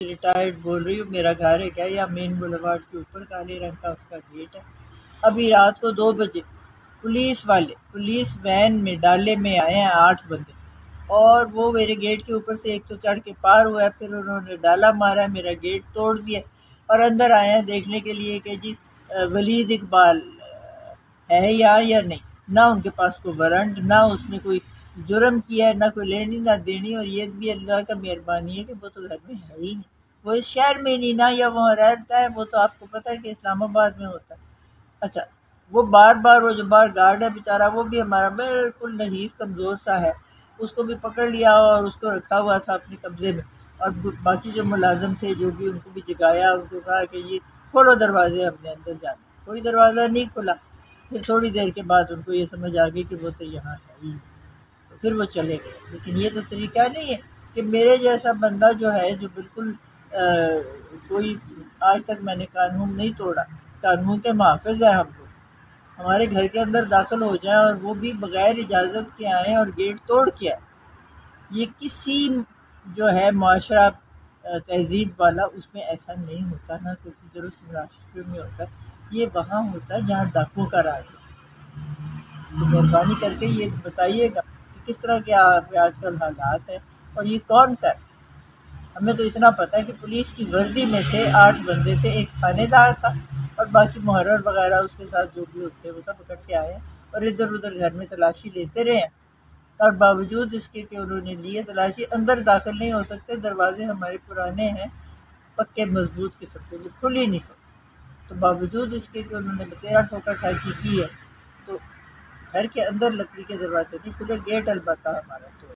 Retired بول رہی ہوں، میرا گھر ہے کیا یا مین بولیوارڈ کے اوپر کالے رنگ کا اس کا گیٹ ہے۔ ابھی رات کو 2 بجے پولیس وین میں ڈالے میں آئے ہیں 8 بندے، اور وہ میرے گیٹ کے اوپر سے ایک تو چڑھ کے پار ہوا ہے، پھر انہوں نے ڈالا مارا، میرا گیٹ توڑ دیا اور اندر آئے ہیں دیکھنے کے لیے کہ جی ولید اقبال ہے یا نہیں۔ نہ ان کے پاس کوئی وارنٹ، نہ اس نے کوئی جرم کیا ہے، نہ کوئی لینی نہ دینی، اور یہ بھی اللہ کا مہربانی ہے کہ وہ تو گھر میں ہے ہی نہیں، وہ اس شہر میں نہیں، نہ یا وہاں رہتا ہے، وہ تو آپ کو پتہ ہے کہ اسلام آباد میں ہوتا ہے۔ اچھا، وہ وہ جو باہر گارڈ ہے بیچارہ، وہ بھی ہمارا بالکل نحیف کمزور سا ہے، اس کو بھی پکڑ لیا اور اس کو رکھا ہوا تھا اپنے قبضے میں، اور باقی جو ملازم تھے جو بھی، ان کو بھی جگایا، ان کو کہا کہ یہ کھولو دروازے، ہم نے اندر جانا۔ کوئی دروازہ نہیں کھلا۔ پھر تھوڑی دیر کے بعد ان کو یہ سمجھ آ گئی کہ وہ تو یہاں ہے ہی، تو پھر وہ چلے گئے۔ لیکن یہ تو طریقہ نہیں ہے کہ میرے جیسا بندہ جو ہے، جو بالکل کوئی، آج تک میں نے قانون نہیں توڑا، قانون کے محافظ ہیں ہم لوگ، ہمارے گھر کے اندر داخل ہو جائیں اور وہ بھی بغیر اجازت کے آئیں اور گیٹ توڑ کے آئیں، یہ کسی جو ہے معاشرہ تہذیب والا، اس میں ایسا نہیں ہوتا، نہ کسی درست معاشرے میں ہوتا ہے۔ یہ وہاں ہوتا ہے جہاں ڈاکوں کا راج ہے۔ تو مہربانی کر کے یہ بتائیے گا کہ کس طرح کے آج کل حالات ہیں، اور یہ کون کر۔ ہمیں تو اتنا پتہ ہے کہ پولیس کی وردی میں تھے 8 بندے تھے، ایک تھانے دار تھا، اور باقی محرر وغیرہ اس کے ساتھ جو بھی ہوتے وہ سب اکٹھے آئے ہیں، اور ادھر ادھر گھر میں تلاشی لیتے رہے ہیں، اور باوجود اس کے کہ انہوں نے لیے تلاشی، اندر داخل نہیں ہو سکتے، دروازے ہمارے پرانے ہیں، پکے مضبوط قسم کے، وہ کھل ہی نہیں سکتے۔ تو باوجود اس کے کہ انہوں نے 13 ٹھوکر ٹھاکی کی ہے، تو گھر کے اندر لکڑی کے دروازے نہیں کھلے، گیٹ البتہ ہمارا